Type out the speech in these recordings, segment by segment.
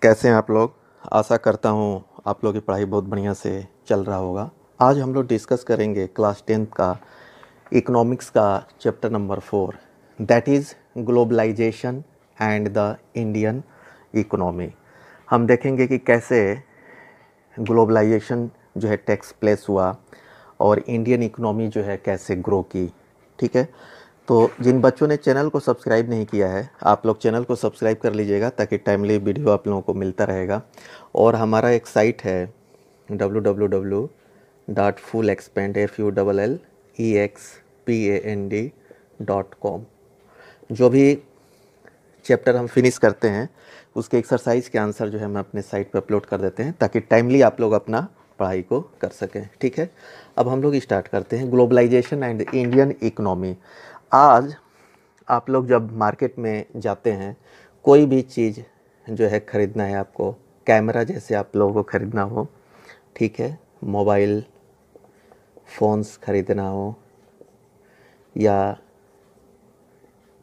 कैसे हैं आप लोग। आशा करता हूँ आप लोगों की पढ़ाई बहुत बढ़िया से चल रहा होगा। आज हम लोग डिस्कस करेंगे क्लास 10th का इकोनॉमिक्स का chapter number 4, that is globalization and the Indian economy. हम देखेंगे कि कैसे ग्लोबलाइजेशन जो है टेक्स प्लेस हुआ और इंडियन इकोनॉमी जो है कैसे ग्रो की। ठीक है, तो जिन बच्चों ने चैनल को सब्सक्राइब नहीं किया है, आप लोग चैनल को सब्सक्राइब कर लीजिएगा ताकि टाइमली वीडियो आप लोगों को मिलता रहेगा। और हमारा एक साइट है www.fullexpand जो भी चैप्टर हम फिनिश करते हैं उसके एक्सरसाइज के आंसर जो है हम अपने साइट पर अपलोड कर देते हैं ताकि टाइमली आप लोग अपना पढ़ाई को कर सकें। ठीक है, अब हम लोग स्टार्ट करते हैं ग्लोबलाइजेशन एंड इंडियन इकोनॉमी। आज आप लोग जब मार्केट में जाते हैं, कोई भी चीज़ जो है ख़रीदना है आपको, कैमरा जैसे आप लोगों को ख़रीदना हो, ठीक है, मोबाइल फ़ोन्स ख़रीदना हो या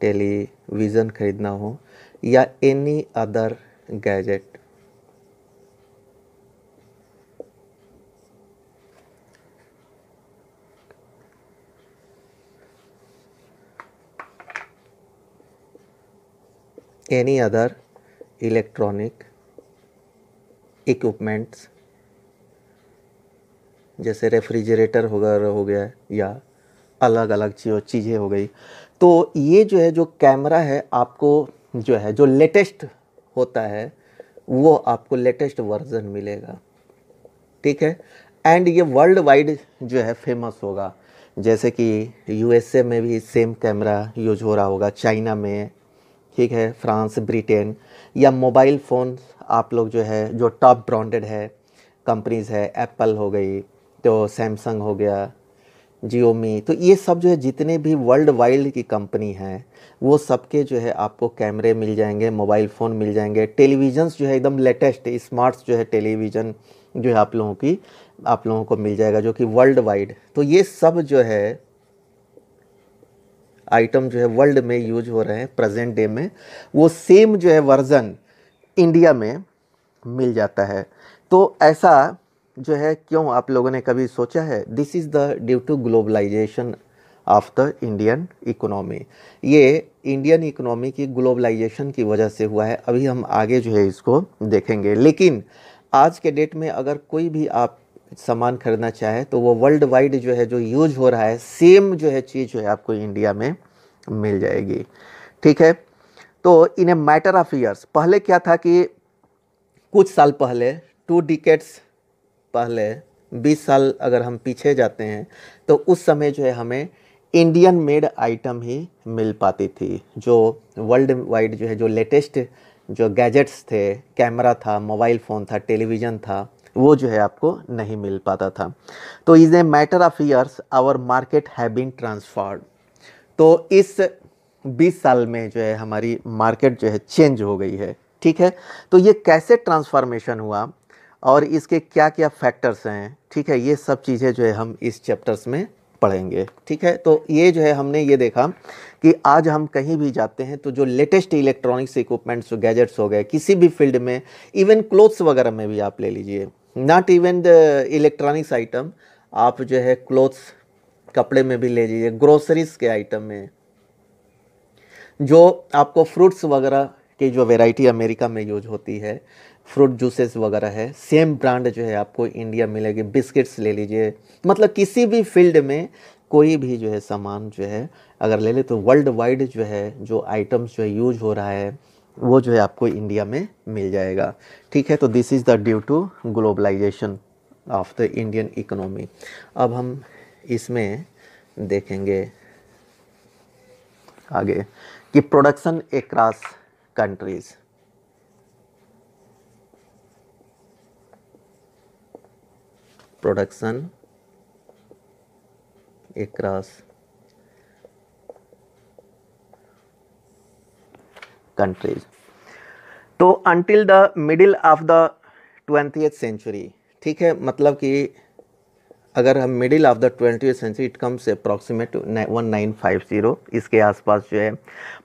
टेलीविज़न ख़रीदना हो या any other gadget, any other electronic equipments जैसे रेफ्रिजरेटर वगैरह हो गया या अलग अलग चीज़ें हो गई, तो ये जो है जो कैमरा है आपको जो है जो लेटेस्ट होता है वो आपको लेटेस्ट वर्जन मिलेगा। ठीक है, एंड ये वर्ल्ड वाइड जो है फेमस होगा। जैसे कि यूएसए में भी सेम कैमरा यूज हो रहा होगा, चाइना में, ठीक है, फ्रांस, ब्रिटेन, या मोबाइल फ़ोन आप लोग जो है जो टॉप ब्रांडेड है कंपनीज़ है, एप्पल हो गई, तो सैमसंग हो गया, जियोमी, तो ये सब जो है जितने भी वर्ल्ड वाइड की कंपनी हैं वो सबके जो है आपको कैमरे मिल जाएंगे, मोबाइल फ़ोन मिल जाएंगे, टेलीविज़न्स जो है एकदम लेटेस्ट स्मार्ट्स जो है टेलीविज़न जो है आप लोगों को मिल जाएगा जो कि वर्ल्ड वाइड। तो ये सब जो है आइटम जो है वर्ल्ड में यूज हो रहे हैं प्रेजेंट डे में, वो सेम जो है वर्जन इंडिया में मिल जाता है। तो ऐसा जो है क्यों, आप लोगों ने कभी सोचा है? This is the due to globalisation of the Indian economy. ये इंडियन इकोनॉमी की ग्लोबलाइजेशन की वजह से हुआ है। अभी हम आगे जो है इसको देखेंगे, लेकिन आज के डेट में अगर कोई भी आप सामान खरीदना चाहे तो वो वर्ल्ड वाइड जो है जो यूज हो रहा है सेम जो है चीज़ जो है आपको इंडिया में मिल जाएगी। ठीक है, तो इन ए मैटर ऑफ ईयर्स, पहले क्या था कि कुछ साल पहले, 2 डिकेड्स पहले, 20 साल अगर हम पीछे जाते हैं तो उस समय जो है हमें इंडियन मेड आइटम ही मिल पाती थी। जो वर्ल्ड वाइड जो है जो लेटेस्ट जो गैजेट्स थे, कैमरा था, मोबाइल फ़ोन था, टेलीविज़न था, वो जो है आपको नहीं मिल पाता था। तो is a matter of years our market have been transferred. तो इस 20 साल में जो है हमारी मार्केट जो है चेंज हो गई है। ठीक है, तो ये कैसे ट्रांसफॉर्मेशन हुआ और इसके क्या क्या फैक्टर्स हैं, ठीक है, ये सब चीज़ें जो है हम इस चैप्टर्स में पढ़ेंगे। ठीक है, तो ये जो है हमने ये देखा कि आज हम कहीं भी जाते हैं तो जो लेटेस्ट इलेक्ट्रॉनिक्स इक्विपमेंट्स जो गैजेट्स हो गए किसी भी फील्ड में, इवन क्लोथ्स वगैरह में भी आप ले लीजिए, not even the electronics item, आप जो है क्लोथ्स कपड़े में भी ले लीजिए, ग्रोसरीज के आइटम में, जो आपको फ्रूट्स वगैरह की जो वैरायटी अमेरिका में यूज होती है, फ्रूट जूसेस वगैरह है, सेम ब्रांड जो है आपको इंडिया मिलेगी। बिस्किट्स ले लीजिए, मतलब किसी भी फील्ड में कोई भी जो है सामान जो है अगर ले ले तो वर्ल्ड वाइड जो है जो आइटम्स जो है यूज हो रहा है वो जो है आपको इंडिया में मिल जाएगा। ठीक है, तो this is the due to globalisation of the Indian economy. अब हम इसमें देखेंगे आगे कि production across countries, production across countries. तो until the middle of the 20th century, ठीक है, मतलब कि अगर हम middle of the 20th century, it comes approximate 1950, इसके आसपास जो है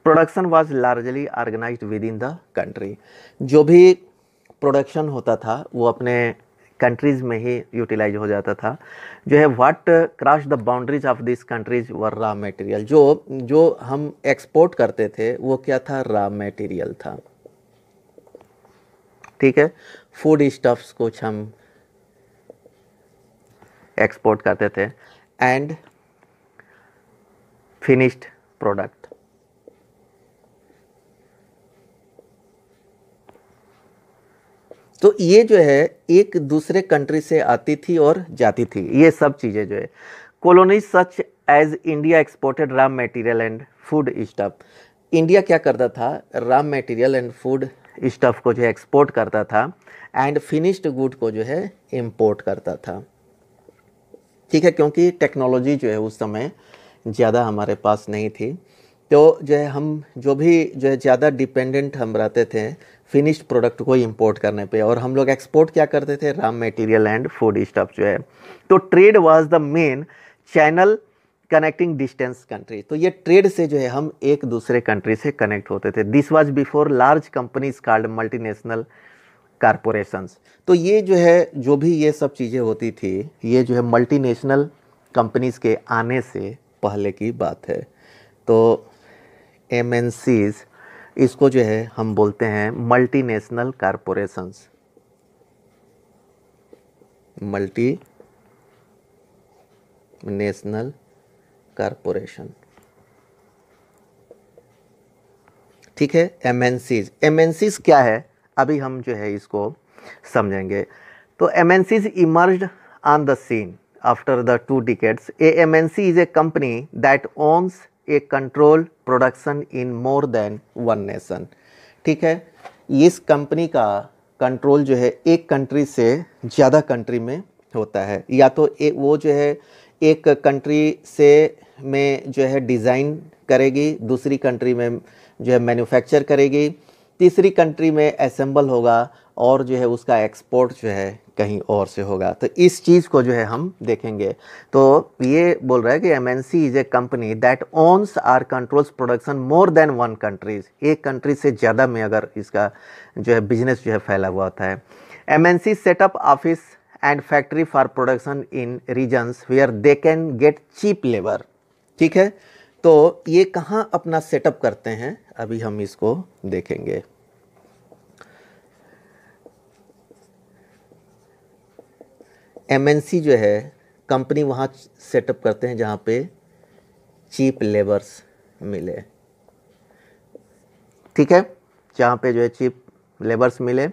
production was largely organised within the country. जो भी प्रोडक्शन होता था वो अपने कंट्रीज़ में ही यूटिलाइज हो जाता था। जो है what cross the boundaries of this countries were raw material. जो हम एक्सपोर्ट करते थे वो क्या था, रॉ मटेरियल था। ठीक है, फूड स्टफ्स कुछ हम एक्सपोर्ट करते थे एंड फिनिश्ड प्रोडक्ट। तो ये जो है एक दूसरे कंट्री से आती थी और जाती थी। ये सब चीज़ें जो है colonies such as India exported raw material and food stuff. India क्या करता था, raw material and food stuff को जो है एक्सपोर्ट करता था एंड फिनिश्ड गुड को जो है इंपोर्ट करता था। ठीक है, क्योंकि टेक्नोलॉजी जो है उस समय ज़्यादा हमारे पास नहीं थी, तो जो है हम जो है ज़्यादा डिपेंडेंट हम रहते थे फिनिश्ड प्रोडक्ट को इंपोर्ट करने पे, और हम लोग एक्सपोर्ट क्या करते थे, raw material and food stuff जो है। तो trade was the main channel connecting distance country. तो ये ट्रेड से जो है हम एक दूसरे कंट्री से कनेक्ट होते थे। This was before large companies called multinational corporations. तो ये जो है जो भी ये सब चीज़ें होती थी ये जो है मल्टीनेशनल कंपनीज़ के आने से पहले की बात है। तो एमएनसीज, इसको जो है हम बोलते हैं मल्टीनेशनल कारपोरेशंस, मल्टी नेशनल कारपोरेशन। ठीक है, एमएनसीज क्या है अभी हम जो है इसको समझेंगे। तो MNCs emerged on the scene after the 2 decades। A MNC is a company that owns a control production in more than one nation. ठीक है, इस कंपनी का कंट्रोल जो है एक कंट्री से ज़्यादा कंट्री में होता है, या तो वो जो है एक कंट्री से में जो है डिज़ाइन करेगी, दूसरी कंट्री में जो है मैन्युफैक्चर करेगी, तीसरी कंट्री में असेंबल होगा, और जो है उसका एक्सपोर्ट जो है कहीं और से होगा। तो इस चीज़ को जो है हम देखेंगे। तो ये बोल रहा है कि MNC is a company that owns or controls production more than one countries. एक कंट्री से ज़्यादा में अगर इसका जो है बिजनेस जो है फैला हुआ होता है। MNC setup office and factory for production in regions where they can get cheap labour. ठीक है, तो ये कहाँ अपना सेटअप करते हैं अभी हम इसको देखेंगे। एमएनसी जो है कंपनी वहाँ सेटअप करते हैं जहाँ पे चीप लेबर्स मिले। ठीक है, जहाँ पे जो है चीप लेबर्स मिले,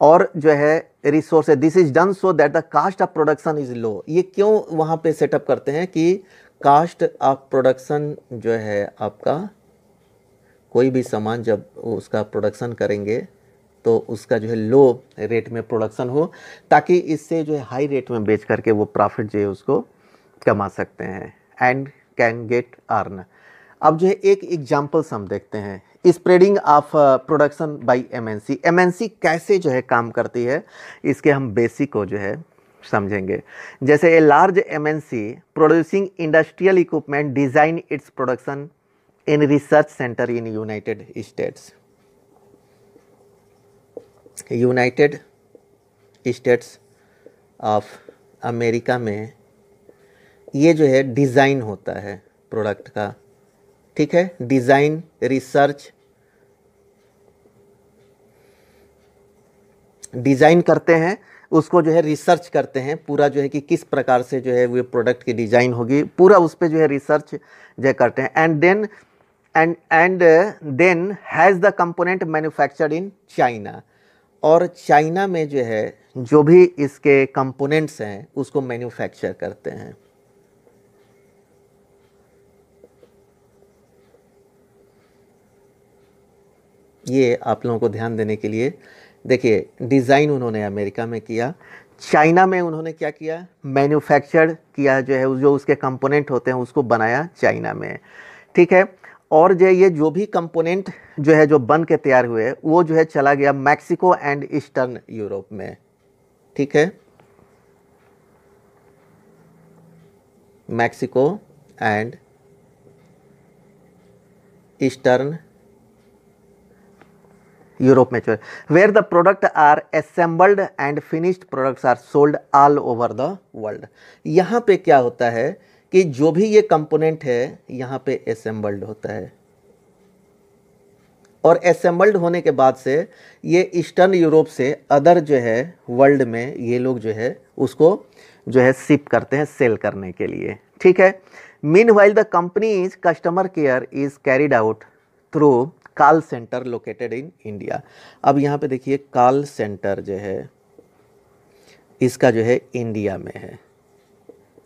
और जो है रिसोर्स है। This is done so that the cost of production is low. ये क्यों वहाँ पे सेटअप करते हैं कि कास्ट ऑफ प्रोडक्शन जो है आपका कोई भी सामान जब उसका प्रोडक्शन करेंगे तो उसका जो है लो रेट में प्रोडक्शन हो, ताकि इससे जो है हाई रेट में बेच करके वो प्रॉफिट जो है उसको कमा सकते हैं एंड कैन गेट अर्न। अब जो है एक एग्जांपल्स हम देखते हैं spreading of production by MNC. MNC कैसे जो है काम करती है, इसके हम बेसिक को जो है समझेंगे। जैसे a large MNC producing industrial equipment design its production in research centre in United states. United states of America में ये जो है डिज़ाइन होता है प्रोडक्ट का। ठीक है, डिज़ाइन, रिसर्च, डिज़ाइन करते हैं, उसको जो है रिसर्च करते हैं पूरा जो है कि किस प्रकार से जो है वो प्रोडक्ट की डिज़ाइन होगी, पूरा उस पर जो है रिसर्च जो है करते हैं। And then has the component manufactured in China. और चाइना में जो है जो भी इसके कंपोनेंट्स हैं उसको मैन्युफैक्चर करते हैं। ये आप लोगों को ध्यान देने के लिए देखिए, डिज़ाइन उन्होंने अमेरिका में किया, चाइना में उन्होंने क्या किया, मैन्युफैक्चर किया, जो है जो उसके कंपोनेंट होते हैं उसको बनाया चाइना में। ठीक है, और जो ये जो भी कंपोनेंट जो है जो बन के तैयार हुए वो जो है चला गया मैक्सिको एंड ईस्टर्न यूरोप में। ठीक है, मैक्सिको एंड ईस्टर्न यूरोप में where the product are assembled and finished products are sold all over the world. यहाँ पे क्या होता है कि जो भी ये कंपोनेंट है यहाँ पे असेंबल्ड होता है, और असेंबल्ड होने के बाद से ये ईस्टर्न यूरोप से अदर जो है वर्ल्ड में ये लोग जो है उसको जो है शिप करते हैं सेल करने के लिए, ठीक है। Meanwhile the companies customer care is carried out through call centre located in India. अब यहाँ पे देखिए कॉल सेंटर जो है इसका जो है इंडिया में है,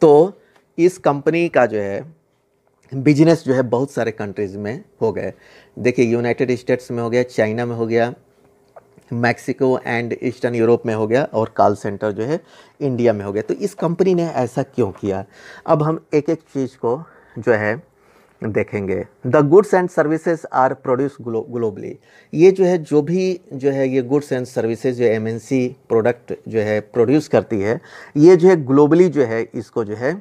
तो इस कंपनी का जो है बिजनेस जो है बहुत सारे कंट्रीज़ में हो गए। देखिए यूनाइटेड स्टेट्स में हो गया, चाइना में हो गया, मैक्सिको एंड ईस्टर्न यूरोप में हो गया, और कॉल सेंटर जो है इंडिया में हो गया। तो इस कंपनी ने ऐसा क्यों किया, अब हम एक एक चीज़ को जो है देखेंगे। The goods and services are produce globally. ये जो है जो भी जो है ये गुड्स एंड सर्विसेज जो एमएनसी प्रोडक्ट जो है प्रोड्यूस करती है, ये जो है ग्लोबली जो है इसको जो है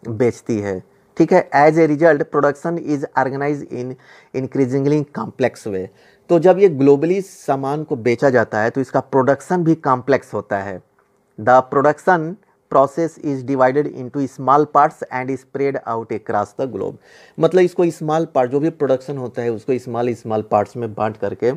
बेचती है, ठीक है। As a result production is organise in increasingly complex way. तो जब ये ग्लोबली सामान को बेचा जाता है तो इसका प्रोडक्शन भी कॉम्प्लेक्स होता है। The production process is divided into small parts and spread out across the globe. मतलब इसको स्मॉल पार्ट जो भी प्रोडक्शन होता है उसको स्मॉल स्मॉल पार्ट्स में बांट करके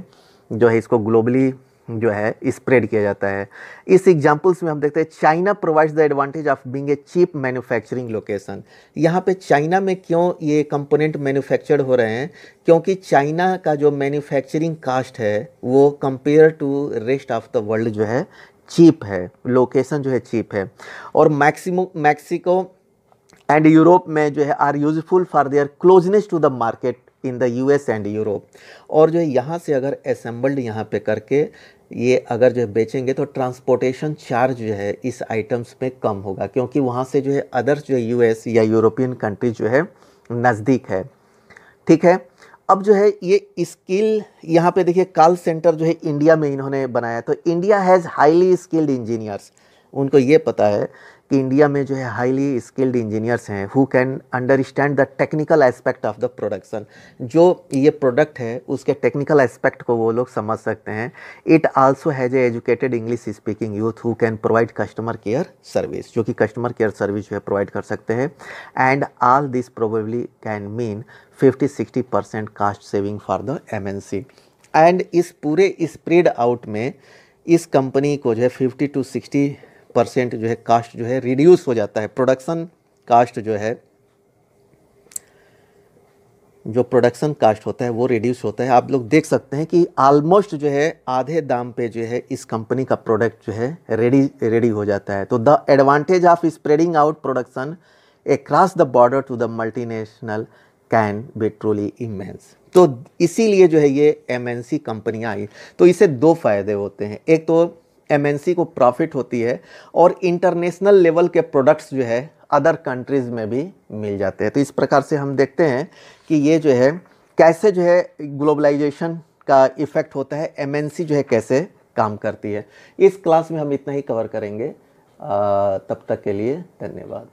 जो है इसको ग्लोबली जो है स्प्रेड किया जाता है। इस एग्जांपल्स में हम देखते हैं China provides the advantage of being a cheap manufacturing location. यहाँ पे चाइना में क्यों ये कंपोनेंट मैन्युफैक्चर्ड हो रहे हैं, क्योंकि चाइना का जो मैन्युफैक्चरिंग कास्ट है वो compare to rest of the world जो है चीप है, लोकेशन जो है चीप है। और मैक्सिको एंड यूरोप में जो है are useful for their closeness to the market in the US and Europe. और जो है यहाँ से अगर असेंबल्ड यहाँ पे करके ये अगर जो है बेचेंगे तो ट्रांसपोर्टेशन चार्ज जो है इस आइटम्स में कम होगा, क्योंकि वहाँ से जो है अदर्स जो है यूएस या यूरोपियन कंट्री जो है नज़दीक है, ठीक है। अब जो है ये स्किल यहाँ पे देखिए कॉल सेंटर जो है इंडिया में इन्होंने बनाया, तो India has highly skilled engineers. उनको ये पता है कि इंडिया में जो है हाईली स्किल्ड इंजीनियर्स हैं who can understand the technical aspect of the production. जो ये प्रोडक्ट है उसके टेक्निकल एस्पेक्ट को वो लोग समझ सकते हैं। It also has a educated English speaking youth who can provide customer care service, जो कि कस्टमर केयर सर्विस जो है प्रोवाइड कर सकते हैं। And all this probably can mean 50-60% cost saving for the MNC. And इस पूरे स्प्रेड आउट में इस कंपनी को जो है 50-60% जो है कास्ट जो है रिड्यूस हो जाता है। प्रोडक्शन कास्ट जो है, जो प्रोडक्शन कास्ट होता है वो रिड्यूस होता है। आप लोग देख सकते हैं कि ऑलमोस्ट जो है आधे दाम पे जो है इस कंपनी का प्रोडक्ट जो है रेडी हो जाता है। तो the advantage of spreading out production across the border to the multinational can be truly immense. तो इसीलिए जो है ये एमएनसी कंपनियां आई। तो इससे दो फायदे होते हैं, एक तो एमएनसी को प्रॉफिट होती है और इंटरनेशनल लेवल के प्रोडक्ट्स जो है अदर कंट्रीज़ में भी मिल जाते हैं। तो इस प्रकार से हम देखते हैं कि ये जो है कैसे जो है ग्लोबलाइजेशन का इफ़ेक्ट होता है, एमएनसी जो है कैसे काम करती है। इस क्लास में हम इतना ही कवर करेंगे। तब तक के लिए धन्यवाद।